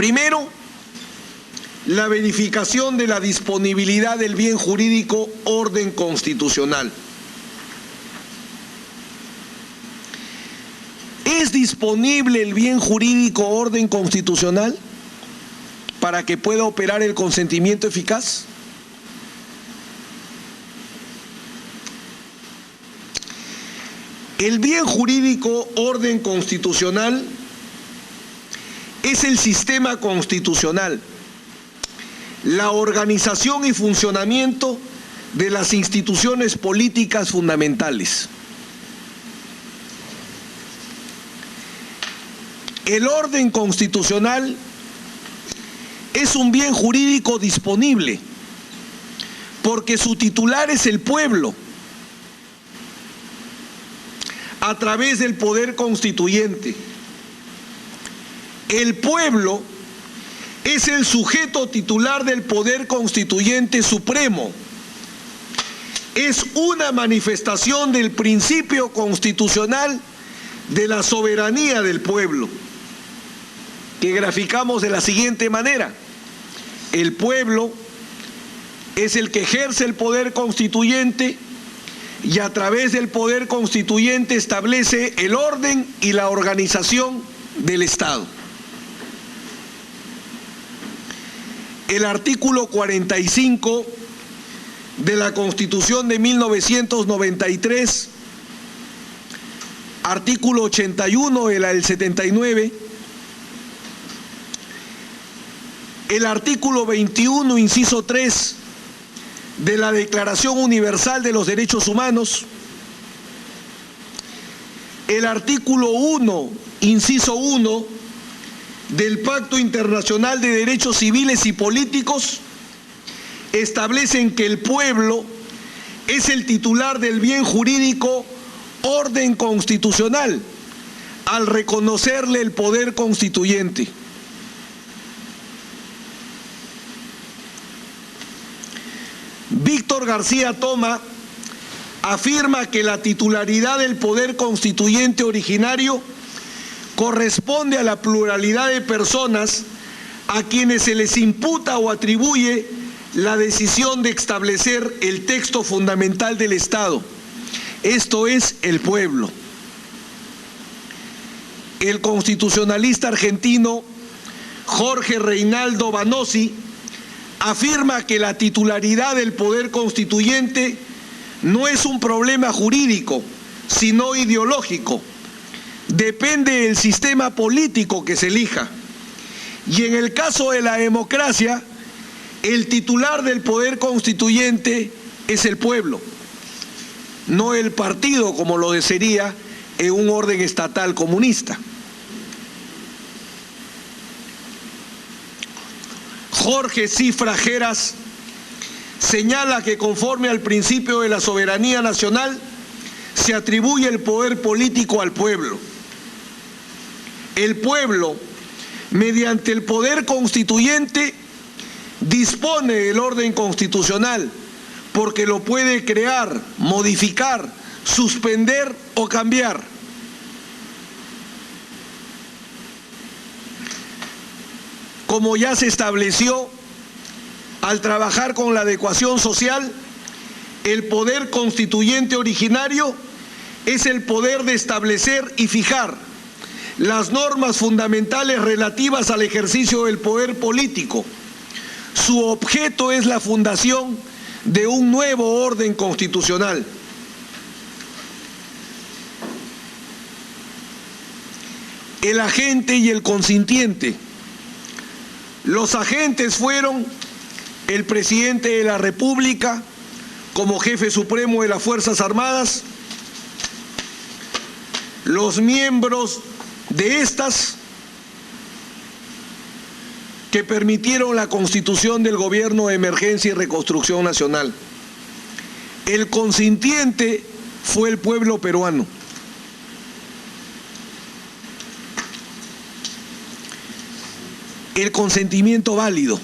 Primero, la verificación de la disponibilidad del bien jurídico orden constitucional. ¿Es disponible el bien jurídico orden constitucional para que pueda operar el consentimiento eficaz? El bien jurídico orden constitucional es el sistema constitucional, la organización y funcionamiento de las instituciones políticas fundamentales. El orden constitucional es un bien jurídico disponible porque su titular es el pueblo a través del poder constituyente. El pueblo es el sujeto titular del poder constituyente supremo. Es una manifestación del principio constitucional de la soberanía del pueblo, que graficamos de la siguiente manera. El pueblo es el que ejerce el poder constituyente y a través del poder constituyente establece el orden y la organización del Estado. El artículo 45 de la Constitución de 1993, artículo 81 de la del 79, el artículo 21, inciso 3, de la Declaración Universal de los Derechos Humanos, el artículo 1, inciso 1, del Pacto Internacional de Derechos Civiles y Políticos, establecen que el pueblo es el titular del bien jurídico orden constitucional al reconocerle el poder constituyente. Víctor García Toma afirma que la titularidad del poder constituyente originario corresponde a la pluralidad de personas a quienes se les imputa o atribuye la decisión de establecer el texto fundamental del Estado, esto es, el pueblo. El constitucionalista argentino Jorge Reinaldo Vanossi afirma que la titularidad del poder constituyente no es un problema jurídico, sino ideológico. Depende del sistema político que se elija. Y en el caso de la democracia, el titular del poder constituyente es el pueblo, no el partido como lo sería en un orden estatal comunista. Jorge Cifra Geras señala que conforme al principio de la soberanía nacional se atribuye el poder político al pueblo. El pueblo, mediante el poder constituyente, dispone del orden constitucional porque lo puede crear, modificar, suspender o cambiar. Como ya se estableció al trabajar con la adecuación social, el poder constituyente originario es el poder de establecer y fijar las normas fundamentales relativas al ejercicio del poder político. Su objeto es la fundación de un nuevo orden constitucional. El agente y el consintiente. Los agentes fueron el presidente de la República como jefe supremo de las Fuerzas Armadas, los miembros de estas que permitieron la constitución del Gobierno de Emergencia y Reconstrucción Nacional. El consintiente fue el pueblo peruano. El consentimiento válido.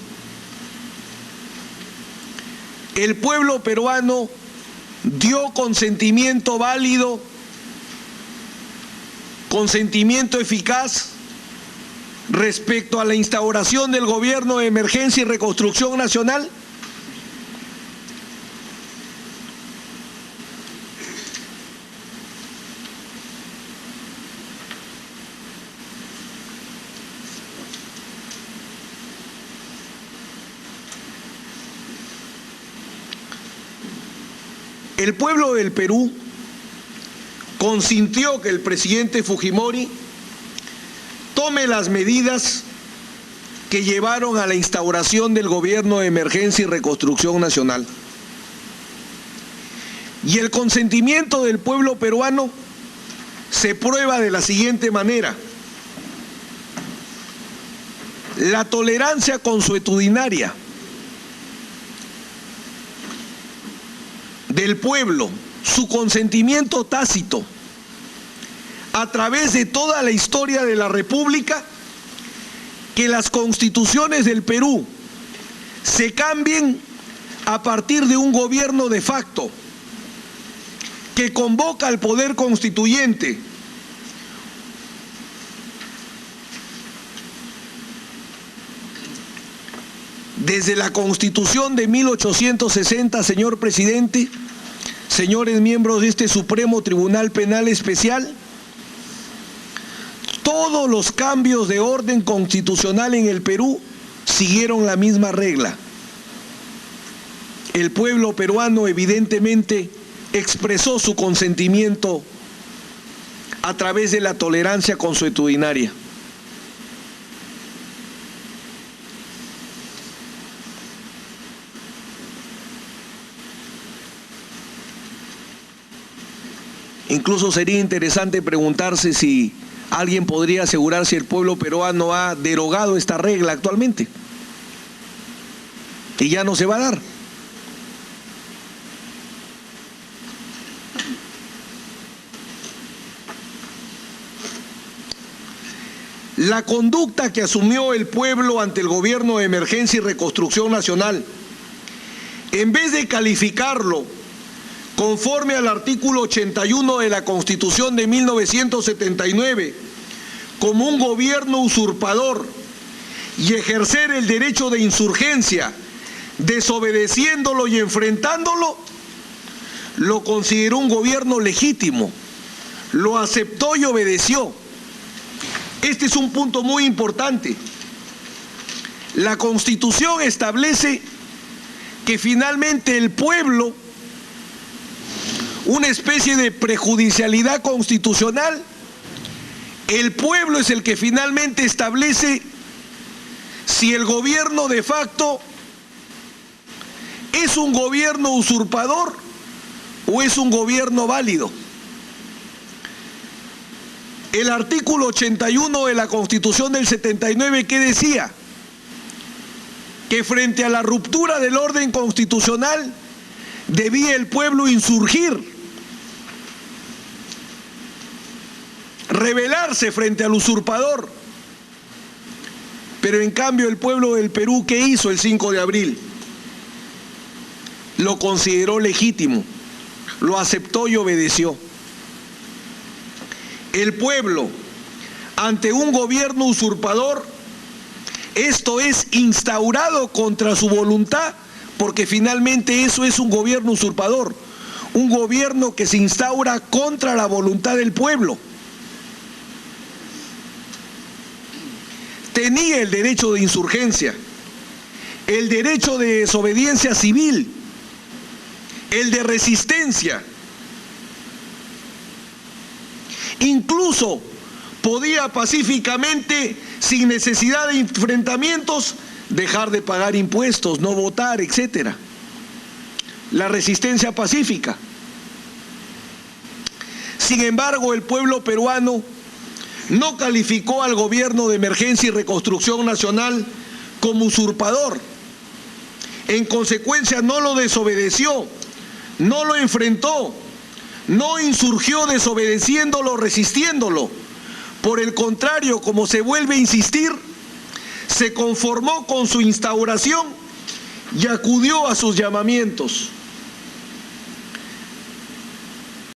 El pueblo peruano dio consentimiento válido, consentimiento eficaz respecto a la instauración del Gobierno de Emergencia y Reconstrucción Nacional? El pueblo del Perú consintió que el presidente Fujimori tome las medidas que llevaron a la instauración del Gobierno de Emergencia y Reconstrucción Nacional. Y el consentimiento del pueblo peruano se prueba de la siguiente manera: la tolerancia consuetudinaria del pueblo, su consentimiento tácito a través de toda la historia de la República, que las constituciones del Perú se cambien a partir de un gobierno de facto que convoca al poder constituyente desde la Constitución de 1860, señor presidente, señores miembros de este Supremo Tribunal Penal Especial, todos los cambios de orden constitucional en el Perú siguieron la misma regla. El pueblo peruano evidentemente expresó su consentimiento a través de la tolerancia consuetudinaria. Incluso sería interesante preguntarse si alguien podría asegurar si el pueblo peruano ha derogado esta regla actualmente, y ya no se va a dar. La conducta que asumió el pueblo ante el Gobierno de Emergencia y Reconstrucción Nacional, en vez de calificarlo conforme al artículo 81 de la Constitución de 1979 como un gobierno usurpador y ejercer el derecho de insurgencia, desobedeciéndolo y enfrentándolo, lo consideró un gobierno legítimo, lo aceptó y obedeció. Este es un punto muy importante. La Constitución establece que finalmente el pueblo, una especie de prejudicialidad constitucional, el pueblo es el que finalmente establece si el gobierno de facto es un gobierno usurpador o es un gobierno válido. El artículo 81 de la Constitución del 79, ¿qué decía? Que frente a la ruptura del orden constitucional debía el pueblo insurgir, rebelarse frente al usurpador. Pero en cambio el pueblo del Perú, ¿qué hizo el 5 de abril? Lo consideró legítimo, lo aceptó y obedeció. El pueblo, ante un gobierno usurpador, esto es instaurado contra su voluntad, porque finalmente eso es un gobierno usurpador, un gobierno que se instaura contra la voluntad del pueblo. Tenía el derecho de insurgencia, el derecho de desobediencia civil, el de resistencia. Incluso podía pacíficamente, sin necesidad de enfrentamientos, dejar de pagar impuestos, no votar, etc. La resistencia pacífica. Sin embargo, el pueblo peruano no calificó al Gobierno de Emergencia y Reconstrucción Nacional como usurpador. En consecuencia, no lo desobedeció, no lo enfrentó, no insurgió desobedeciéndolo, resistiéndolo. Por el contrario, como se vuelve a insistir, se conformó con su instauración y acudió a sus llamamientos.